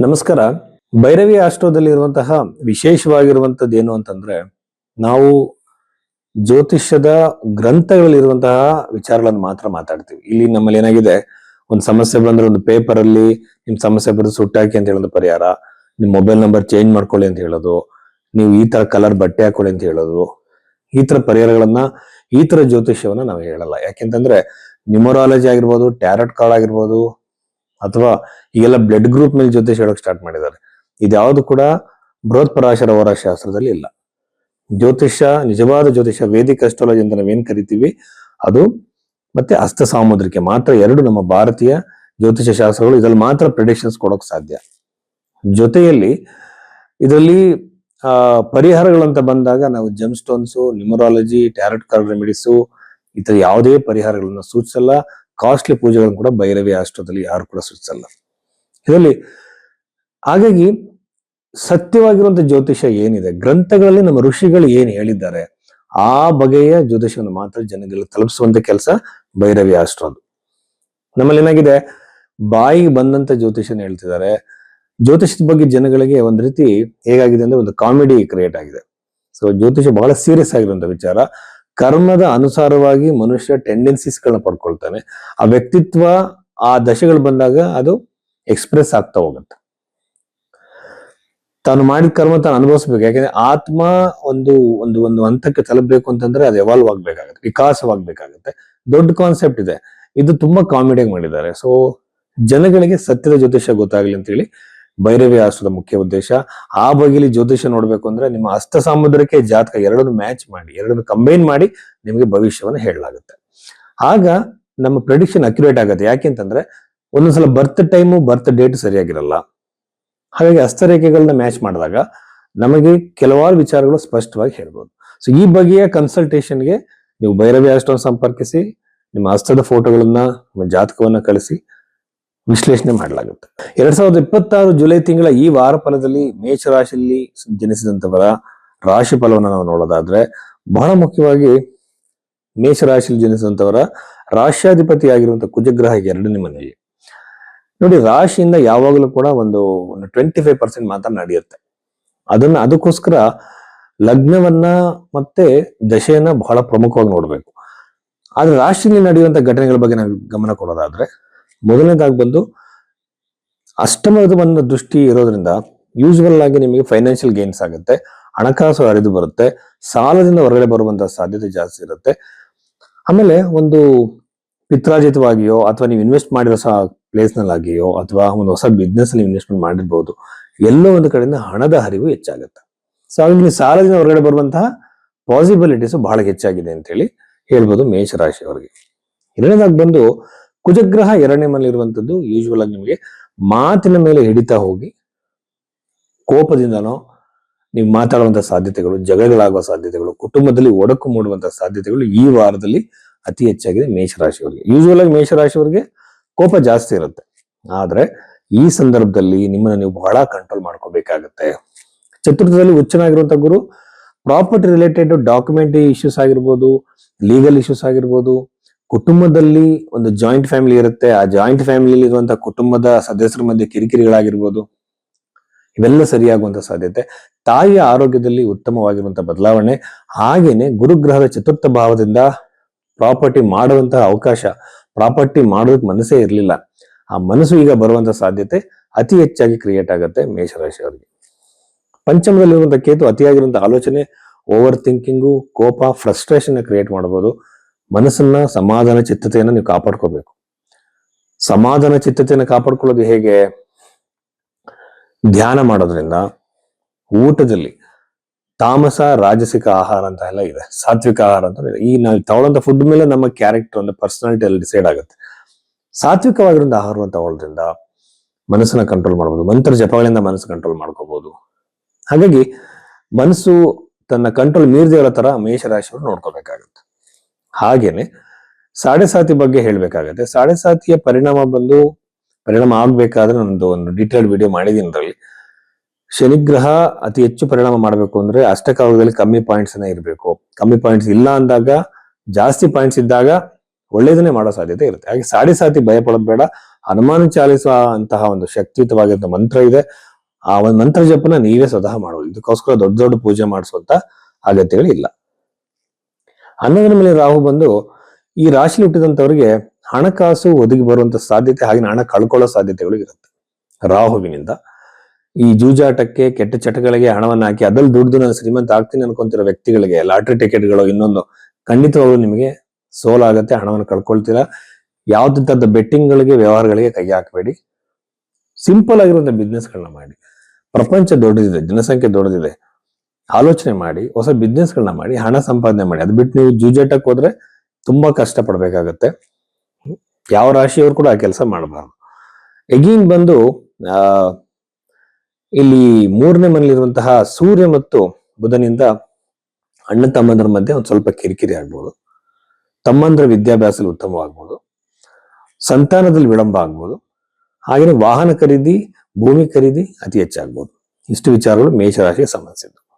ನಮಸ್ಕಾರ. ಭೈರವಿ ಆಸ್ಟ್ರೋದಲ್ಲಿ ಇರುವಂತಹ ವಿಶೇಷವಾಗಿರುವಂತದ್ದು ಏನು ಅಂತಂದ್ರೆ, ನಾವು ಜ್ಯೋತಿಷ್ಯದ ಗ್ರಂಥಗಳಲ್ಲಿರುವಂತಹ ವಿಚಾರಗಳನ್ನು ಮಾತ್ರ ಮಾತಾಡ್ತೀವಿ. ಇಲ್ಲಿ ನಮ್ಮಲ್ಲಿ ಏನಾಗಿದೆ, ಒಂದು ಸಮಸ್ಯೆ ಬಂದ್ರೆ ಒಂದು ಪೇಪರ್ ಅಲ್ಲಿ ನಿಮ್ ಸಮಸ್ಯೆ ಬರೋದು ಸುಟ್ಟಾಕಿ ಅಂತ ಹೇಳೋದು ಪರಿಹಾರ, ನಿಮ್ ಮೊಬೈಲ್ ನಂಬರ್ ಚೇಂಜ್ ಮಾಡ್ಕೊಳ್ಳಿ ಅಂತ ಹೇಳೋದು, ನೀವು ಈ ತರ ಕಲರ್ ಬಟ್ಟೆ ಹಾಕೊಳ್ಳಿ ಅಂತ ಹೇಳೋದು, ಈ ತರ ಪರಿಹಾರಗಳನ್ನ, ಈ ತರ ಜ್ಯೋತಿಷ್ಯವನ್ನ ನಾವು ಹೇಳಲ್ಲ. ಯಾಕೆಂತಂದ್ರೆ ನ್ಯೂಮರಾಲಜಿ ಆಗಿರ್ಬೋದು, ಟ್ಯಾರೋಟ್ ಕಾರ್ಡ್ ಆಗಿರ್ಬೋದು, ಅಥವಾ ಈಗೆಲ್ಲ ಬ್ಲಡ್ ಗ್ರೂಪ್ ಮೇಲೆ ಜ್ಯೋತಿಷ ಹೇಳಕ್ ಸ್ಟಾರ್ಟ್ ಮಾಡಿದ್ದಾರೆ. ಇದ್ಯಾವುದು ಕೂಡ ಬೃಹತ್ ಪರಾಶರ ಹೋರ ಶಾಸ್ತ್ರದಲ್ಲಿ ಇಲ್ಲ. ಜ್ಯೋತಿಷ್ಯ, ನಿಜವಾದ ಜ್ಯೋತಿಷ್ಯ, ವೇದಿಕ್ ಅಸ್ಟ್ರಾಲಜಿ ಅಂತ ನಾವೇನ್ ಕರಿತೀವಿ ಅದು, ಮತ್ತೆ ಹಸ್ತ ಸಾಮುದ್ರಿಕೆ ಮಾತ್ರ ಎರಡು ನಮ್ಮ ಭಾರತೀಯ ಜ್ಯೋತಿಷ್ಯ ಶಾಸ್ತ್ರಗಳು. ಇದ್ರಲ್ಲಿ ಮಾತ್ರ ಪ್ರೆಡಿಕ್ಷನ್ಸ್ ಕೊಡೋಕ್ ಸಾಧ್ಯ. ಜೊತೆಯಲ್ಲಿ ಇದರಲ್ಲಿ ಪರಿಹಾರಗಳಂತ ಬಂದಾಗ ನಾವು GeM stones, numerology, tarot card remedies, ಈ ತರ ಯಾವುದೇ ಪರಿಹಾರಗಳನ್ನ ಸೂಚಿಸಲ್ಲ. ಕಾಸ್ಟ್ಲಿ ಪೂಜೆಗಳನ್ನು ಕೂಡ ಭೈರವಿ ಆಸ್ಟ್ರೋದಲ್ಲಿ ಯಾರು ಕೂಡ ಸೂಚಿಸಲ್ಲ. ಇದರಲ್ಲಿ ಹಾಗಾಗಿ ಸತ್ಯವಾಗಿರುವಂತ ಜ್ಯೋತಿಷ್ಯ ಏನಿದೆ, ಗ್ರಂಥಗಳಲ್ಲಿ ನಮ್ಮ ಋಷಿಗಳು ಏನ್ ಹೇಳಿದ್ದಾರೆ, ಆ ಬಗೆಯ ಜ್ಯೋತಿಷವನ್ನು ಮಾತ್ರ ಜನಗಳಿಗೆ ತಲುಪಿಸುವಂತ ಕೆಲಸ ಭೈರವಿ ಆಸ್ಟ್ರೋದು. ನಮ್ಮಲ್ಲಿ ಏನಾಗಿದೆ, ಬಾಯಿಗೆ ಬಂದಂತ ಜ್ಯೋತಿಷನ ಹೇಳ್ತಿದ್ದಾರೆ. ಜ್ಯೋತಿಷದ ಬಗ್ಗೆ ಜನಗಳಿಗೆ ಒಂದ್ ರೀತಿ ಹೇಗಾಗಿದೆ ಅಂದ್ರೆ ಒಂದು ಕಾಮಿಡಿ ಕ್ರಿಯೇಟ್ ಆಗಿದೆ. ಸೊ ಜ್ಯೋತಿಷ ಬಹಳ ಸೀರಿಯಸ್ ಆಗಿರುವಂತ ವಿಚಾರ. ಕರ್ಮದ ಅನುಸಾರವಾಗಿ ಮನುಷ್ಯ ಟೆಂಡೆನ್ಸೀಸ್ಗಳನ್ನ ಪಡ್ಕೊಳ್ತಾನೆ. ಆ ವ್ಯಕ್ತಿತ್ವ ಆ ದಶೆಗಳು ಬಂದಾಗ ಅದು ಎಕ್ಸ್ಪ್ರೆಸ್ ಆಗ್ತಾ ಹೋಗುತ್ತೆ. ತಾನು ಮಾಡಿದ ಕರ್ಮ ತಾನು ಅನುಭವಿಸ್ಬೇಕು. ಯಾಕಂದ್ರೆ ಆತ್ಮ ಒಂದು ಒಂದು ಒಂದು ಹಂತಕ್ಕೆ ತಲುಪಬೇಕು ಅಂತಂದ್ರೆ ಅದು ಎವಾಲ್ವ್ ಆಗ್ಬೇಕಾಗತ್ತೆ, ವಿಕಾಸವಾಗ್ಬೇಕಾಗತ್ತೆ. ದೊಡ್ಡ ಕಾನ್ಸೆಪ್ಟ್ ಇದೆ. ಇದು ತುಂಬಾ ಕಾಮಿಡಿಯಾಗಿ ಮಾಡಿದ್ದಾರೆ. ಸೊ ಜನಗಳಿಗೆ ಸತ್ಯದ ಜ್ಯೋತಿಷ್ಯ ಗೊತ್ತಾಗ್ಲಿ ಅಂತ ಹೇಳಿ ಭೈರವಿ ಆಸ್ಟ್ರದ ಮುಖ್ಯ ಉದ್ದೇಶ. ಆ ಬಗೆಯಲ್ಲಿ ಜ್ಯೋತಿಷ್ಯ ನೋಡ್ಬೇಕು ಅಂದ್ರೆ ನಿಮ್ಮ ಹಸ್ತ ಸಾಮುದ್ರಕ್ಕೆ ಜಾತಕ ಎರಡನ್ನು ಮ್ಯಾಚ್ ಮಾಡಿ, ಎರಡನ್ನು ಕಂಬೈನ್ ಮಾಡಿ ನಿಮಗೆ ಭವಿಷ್ಯವನ್ನು ಹೇಳಲಾಗುತ್ತೆ. ಆಗ ನಮ್ಮ ಪ್ರೆಡಿಕ್ಷನ್ ಅಕ್ಯುರೇಟ್ ಆಗುತ್ತೆ. ಯಾಕೆಂತಂದ್ರೆ ಒಂದೊಂದ್ಸಲ ಬರ್ತ್ ಟೈಮು, ಬರ್ತ್ ಡೇಟ್ ಸರಿಯಾಗಿರಲ್ಲ. ಹಾಗಾಗಿ ಹಸ್ತರೇಖೆಗಳನ್ನ ಮ್ಯಾಚ್ ಮಾಡಿದಾಗ ನಮಗೆ ಕೆಲವಾರು ವಿಚಾರಗಳು ಸ್ಪಷ್ಟವಾಗಿ ಹೇಳ್ಬೋದು. ಸೊ ಈ ಬಗೆಯ ಕನ್ಸಲ್ಟೇಷನ್ಗೆ ನೀವು ಭೈರವಿ ಆಸ್ಟ್ರೋನ ಸಂಪರ್ಕಿಸಿ, ನಿಮ್ಮ ಹಸ್ತದ ಫೋಟೋಗಳನ್ನ, ನಿಮ್ಮ ಜಾತಕವನ್ನ ಕಳಿಸಿ ವಿಶ್ಲೇಷಣೆ ಮಾಡಲಾಗುತ್ತೆ. 2026 ಜುಲೈ ತಿಂಗಳ ಈ ವಾರ ಫಲದಲ್ಲಿ ಮೇಷರಾಶಿಯಲ್ಲಿ ಜನಿಸಿದಂತವರ ರಾಶಿ ಫಲವನ್ನು ನಾವು ನೋಡೋದಾದ್ರೆ, ಬಹಳ ಮುಖ್ಯವಾಗಿ ಮೇಷರಾಶಿಯಲ್ಲಿ ಜನಿಸಿದಂತವರ ರಾಶ್ಯಾಧಿಪತಿ ಆಗಿರುವಂತಹ ಕುಜಗ್ರಹ 2ನೇ ಮನೆಯಲ್ಲಿ. ನೋಡಿ, ರಾಶಿಯಿಂದ ಯಾವಾಗಲೂ ಕೂಡ ಒಂದು 25% ಮಾತ್ರ ನಡೆಯುತ್ತೆ. ಅದಕ್ಕೋಸ್ಕರ ಲಗ್ನವನ್ನ ಮತ್ತೆ ದಶೆಯನ್ನ ಬಹಳ ಪ್ರಮುಖವಾಗಿ ನೋಡ್ಬೇಕು. ಆದ್ರೆ ರಾಶಿಯಲ್ಲಿ ನಡೆಯುವಂತ ಘಟನೆಗಳ ಬಗ್ಗೆ ನಾವು ಗಮನ ಕೊಡೋದಾದ್ರೆ, ಮೊದಲನೇದಾಗಿ ಬಂದು ಅಷ್ಟಮದ ಒಂದು ದೃಷ್ಟಿ ಇರೋದ್ರಿಂದ ಯೂಶುವಲ್ ಆಗಿ ನಿಮಗೆ ಫೈನಾನ್ಷಿಯಲ್ ಗೇನ್ಸ್ ಆಗುತ್ತೆ, ಹಣಕಾಸು ಹರಿದು ಬರುತ್ತೆ, ಸಾಲದಿಂದ ಹೊರಗಡೆ ಬರುವಂತಹ ಸಾಧ್ಯತೆ ಜಾಸ್ತಿ ಇರುತ್ತೆ. ಆಮೇಲೆ ಒಂದು ಪಿತ್ರಾರ್ಜಿತವಾಗಿಯೋ ಅಥವಾ ನೀವು ಇನ್ವೆಸ್ಟ್ ಮಾಡಿರೋ ಪ್ಲೇಸ್ ನಲ್ಲಾಗಿಯೋ ಅಥವಾ ಒಂದು ಹೊಸ ಬಿಸ್ನೆಸ್ ಅಲ್ಲಿ ಇನ್ವೆಸ್ಟ್ಮೆಂಟ್ ಮಾಡಿರ್ಬೋದು, ಎಲ್ಲೋ ಒಂದು ಕಡೆಯಿಂದ ಹಣದ ಹರಿವು ಹೆಚ್ಚಾಗುತ್ತೆ. ಸೊ ಹಾಗಾಗಿ ನೀವು ಸಾಲದಿಂದ ಹೊರಗಡೆ ಬರುವಂತಹ ಪಾಸಿಬಿಲಿಟೀಸ್ ಬಹಳ ಹೆಚ್ಚಾಗಿದೆ ಅಂತ ಹೇಳಿ ಹೇಳ್ಬೋದು ಮೇಷರಾಶಿಯವರಿಗೆ. ಎರಡನೇದಾಗಿ ಬಂದು ಕುಜಗ್ರಹ 2ನೇ ಮನೆ ಇರುವಂತದ್ದು ಯೂಶುವಲ್ ಆಗಿ ನಿಮಗೆ ಮಾತಿನ ಮೇಲೆ ಹಿಡಿತಾ ಹೋಗಿ ಕೋಪದಿಂದನೋ ನೀವು ಮಾತಾಡುವಂತಹ ಸಾಧ್ಯತೆಗಳು, ಜಗಳಾಗುವ ಸಾಧ್ಯತೆಗಳು, ಕುಟುಂಬದಲ್ಲಿ ಒಡಕು ಮೂಡುವಂತಹ ಸಾಧ್ಯತೆಗಳು ಈ ವಾರದಲ್ಲಿ ಅತಿ ಹೆಚ್ಚಾಗಿದೆ ಮೇಷರಾಶಿಯವರಿಗೆ. ಯೂಶುವಲ್ ಆಗಿ ಮೇಷರಾಶಿಯವರಿಗೆ ಕೋಪ ಜಾಸ್ತಿ ಇರುತ್ತೆ. ಆದ್ರೆ ಈ ಸಂದರ್ಭದಲ್ಲಿ ನಿಮ್ಮನ್ನ ನೀವು ಬಹಳ ಕಂಟ್ರೋಲ್ ಮಾಡ್ಕೋಬೇಕಾಗತ್ತೆ. ಚತುರ್ಥದಲ್ಲಿ ಉಚ್ಚನಾಗಿರುವಂತಹ ಗುರು ಪ್ರಾಪರ್ಟಿ ರಿಲೇಟೆಡ್ ಡಾಕ್ಯುಮೆಂಟ್ ಇಶ್ಯೂಸ್ ಆಗಿರ್ಬೋದು, ಲೀಗಲ್ ಇಶ್ಯೂಸ್ ಆಗಿರ್ಬೋದು, ಕುಟುಂಬದಲ್ಲಿ ಒಂದು ಜಾಯಿಂಟ್ ಫ್ಯಾಮಿಲಿ ಇರುತ್ತೆ, ಆ ಜಾಯಿಂಟ್ ಫ್ಯಾಮಿಲಿಯಲ್ಲಿ ಇರುವಂತಹ ಕುಟುಂಬದ ಸದಸ್ಯರ ಮಧ್ಯೆ ಕಿರಿಕಿರಿಗಳಾಗಿರ್ಬೋದು, ಇವೆಲ್ಲ ಸರಿಯಾಗುವಂತ ಸಾಧ್ಯತೆ. ತಾಯಿಯ ಆರೋಗ್ಯದಲ್ಲಿ ಉತ್ತಮವಾಗಿರುವಂತಹ ಬದಲಾವಣೆ. ಹಾಗೇನೆ ಗುರುಗ್ರಹದ 4ಥ ಭಾವದಿಂದ ಪ್ರಾಪರ್ಟಿ ಮಾಡುವಂತಹ ಅವಕಾಶ, ಪ್ರಾಪರ್ಟಿ ಮಾಡೋದಕ್ಕೆ ಮನಸ್ಸೇ ಇರಲಿಲ್ಲ, ಆ ಮನಸ್ಸು ಈಗ ಬರುವಂತಹ ಸಾಧ್ಯತೆ ಅತಿ ಹೆಚ್ಚಾಗಿ ಕ್ರಿಯೇಟ್ ಆಗುತ್ತೆ ಮೇಷರಾಶಿಯವರಿಗೆ. ಪಂಚಮದಲ್ಲಿರುವಂತಹ ಕೇತು ಅತಿಯಾಗಿರುವಂತಹ ಆಲೋಚನೆ, ಓವರ್ ಥಿಂಕಿಂಗು, ಕೋಪ, ಫ್ರಸ್ಟ್ರೇಷನ್ ಕ್ರಿಯೇಟ್ ಮಾಡಬಹುದು. ಮನಸ್ಸನ್ನ, ಸಮಾಧಾನ ಚಿತ್ತತೆಯನ್ನ ನೀವು ಕಾಪಾಡ್ಕೋಬೇಕು. ಸಮಾಧಾನ ಚಿತ್ತತೆಯನ್ನು ಕಾಪಾಡ್ಕೊಳ್ಳೋದು ಹೇಗೆ? ಧ್ಯಾನ ಮಾಡೋದ್ರಿಂದ, ಊಟದಲ್ಲಿ ತಾಮಸ ರಾಜಸಿಕ ಆಹಾರ ಅಂತ ಎಲ್ಲ ಇದೆ, ಸಾತ್ವಿಕ ಆಹಾರ ಅಂತ ಇದೆ. ಈ ನಾವು ತಗೊಳ್ಳೋಂಥ ಫುಡ್ ಮೇಲೆ ನಮ್ಮ ಕ್ಯಾರೆಕ್ಟರ್ ಒಂದು ಪರ್ಸನಾಲಿಟಿ ಎಲ್ಲ ಡಿಸೈಡ್ ಆಗುತ್ತೆ. ಸಾತ್ವಿಕವಾಗಿರುವಂತ ಆಹಾರವನ್ನು ತಗೊಳ್ಳೋದ್ರಿಂದ ಮನಸ್ಸನ್ನ ಕಂಟ್ರೋಲ್ ಮಾಡಬಹುದು, ಮಂತ್ರ ಜಪಗಳಿಂದ ಮನಸ್ಸು ಕಂಟ್ರೋಲ್ ಮಾಡ್ಕೋಬಹುದು. ಹಾಗಾಗಿ ಮನಸ್ಸು ತನ್ನ ಕಂಟ್ರೋಲ್ ಮೀರದೇ ಇರೋ ತರ ಮೇಷರಾಶಿಯವರು ನೋಡ್ಕೋಬೇಕಾಗುತ್ತೆ. ಹಾಗೇನೆ ಸಾಡೆ ಸಾತಿ ಬಗ್ಗೆ ಹೇಳ್ಬೇಕಾಗತ್ತೆ. ಸಾಡೆ ಸಾತಿಯ ಪರಿಣಾಮ ಆಗ್ಬೇಕಾದ್ರೆ ಒಂದು ಡೀಟೇಲ್ಡ್ ವಿಡಿಯೋ ಮಾಡಿದೀನಿ ಅದರಲ್ಲಿ. ಶನಿಗ್ರಹ ಅತಿ ಹೆಚ್ಚು ಪರಿಣಾಮ ಮಾಡಬೇಕು ಅಂದ್ರೆ ಅಷ್ಟಕಾಲದಲ್ಲಿ ಕಮ್ಮಿ ಪಾಯಿಂಟ್ಸ್ ಇರಬೇಕು. ಕಮ್ಮಿ ಪಾಯಿಂಟ್ಸ್ ಇಲ್ಲ ಅಂದಾಗ, ಜಾಸ್ತಿ ಪಾಯಿಂಟ್ಸ್ ಇದ್ದಾಗ ಒಳ್ಳೇದನ್ನೇ ಮಾಡೋ ಸಾಧ್ಯತೆ ಇರುತ್ತೆ. ಹಾಗೆ ಸಾಡೆ ಸಾತಿ ಭಯ ಪಡೋದು ಬೇಡ. ಹನುಮಾನ ಚಾಲಿಸ ಅಂತಹ ಒಂದು ಶಕ್ತಿಯುತವಾಗಿರುವಂತ ಮಂತ್ರ ಇದೆ. ಆ ಒಂದು ಮಂತ್ರ ಜಪನ ನೀವೇ ಸ್ವತಃ ಮಾಡೋದು. ಇದಕ್ಕೋಸ್ಕರ ದೊಡ್ಡ ದೊಡ್ಡ ಪೂಜೆ ಮಾಡಿಸುವಂತ ಅಗತ್ಯಗಳಿಲ್ಲ. 11ರ ಮೇಲೆ ರಾಹು ಬಂದು ಈ ರಾಶಿ ಹುಟ್ಟಿದಂತವರಿಗೆ ಹಣಕಾಸು ಒದಗಿ ಬರುವಂತ ಸಾಧ್ಯತೆ, ಹಾಗೆ ಹಣ ಕಳ್ಕೊಳ್ಳೋ ಸಾಧ್ಯತೆಗಳು ಇರುತ್ತೆ ರಾಹುವಿನಿಂದ. ಈ ಜೂಜಾಟಕ್ಕೆ, ಕೆಟ್ಟ ಚಟಗಳಿಗೆ ಹಣವನ್ನು ಹಾಕಿ ಅದ್ರಲ್ಲಿ ದುಡ್ದು ನಾನು ಶ್ರೀಮಂತ ಆಗ್ತೀನಿ ಅನ್ಕೊಂತಿರೋ ವ್ಯಕ್ತಿಗಳಿಗೆ ಲಾಟ್ರಿ ಟಿಕೆಟ್ಗಳು ಇನ್ನೊಂದು ಖಂಡಿತವಾಗ್ಲೂ ನಿಮಗೆ ಸೋಲಾಗತ್ತೆ, ಹಣವನ್ನು ಕಳ್ಕೊಳ್ತೀರಾ. ಯಾವ್ದು ತರದ ಬೆಟ್ಟಿಂಗ್ಗಳಿಗೆ, ವ್ಯವಹಾರಗಳಿಗೆ ಕೈ ಹಾಕಬೇಡಿ. ಸಿಂಪಲ್ ಆಗಿರುವಂತ ಬಿಸ್ನೆಸ್ಗಳನ್ನ ಮಾಡಿ. ಪ್ರಪಂಚ ದೊಡ್ಡದಿದೆ, ಜನಸಂಖ್ಯೆ ದೊಡ್ಡದಿದೆ, ಆಲೋಚನೆ ಮಾಡಿ ಹೊಸ ಬಿಸ್ನೆಸ್ಗಳನ್ನ ಮಾಡಿ ಹಣ ಸಂಪಾದನೆ ಮಾಡಿ. ಅದು ಬಿಟ್ಟು ನೀವು ಜೂಜಾಟಕ್ಕೆ ಹೋದ್ರೆ ತುಂಬಾ ಕಷ್ಟ ಪಡ್ಬೇಕಾಗತ್ತೆ. ಯಾವ ರಾಶಿಯವರು ಕೂಡ ಆ ಕೆಲಸ ಮಾಡಬಾರ್ದು. ಎಗೀನ್ ಬಂದು ಇಲ್ಲಿ 3ನೇ ಮನೆಯಲ್ಲಿರುವಂತಹ ಸೂರ್ಯ ಮತ್ತು ಬುಧನಿಂದ ಅಣ್ಣ ತಮ್ಮಂದ್ರ ಮಧ್ಯೆ ಒಂದು ಸ್ವಲ್ಪ ಕಿರಿಕಿರಿ ಆಗ್ಬೋದು. ತಮ್ಮಂದ್ರ ವಿದ್ಯಾಭ್ಯಾಸದಲ್ಲಿ ಉತ್ತಮವಾಗ್ಬೋದು, ಸಂತಾನದಲ್ಲಿ ವಿಳಂಬ ಆಗ್ಬೋದು, ಹಾಗೆಯೇ ವಾಹನ ಖರೀದಿ, ಭೂಮಿ ಖರೀದಿ ಅತಿ ಹೆಚ್ಚಾಗ್ಬೋದು. ಇಷ್ಟು ವಿಚಾರಗಳು ಮೇಷರಾಶಿಗೆ ಸಂಬಂಧಿಸಿದ್ದು.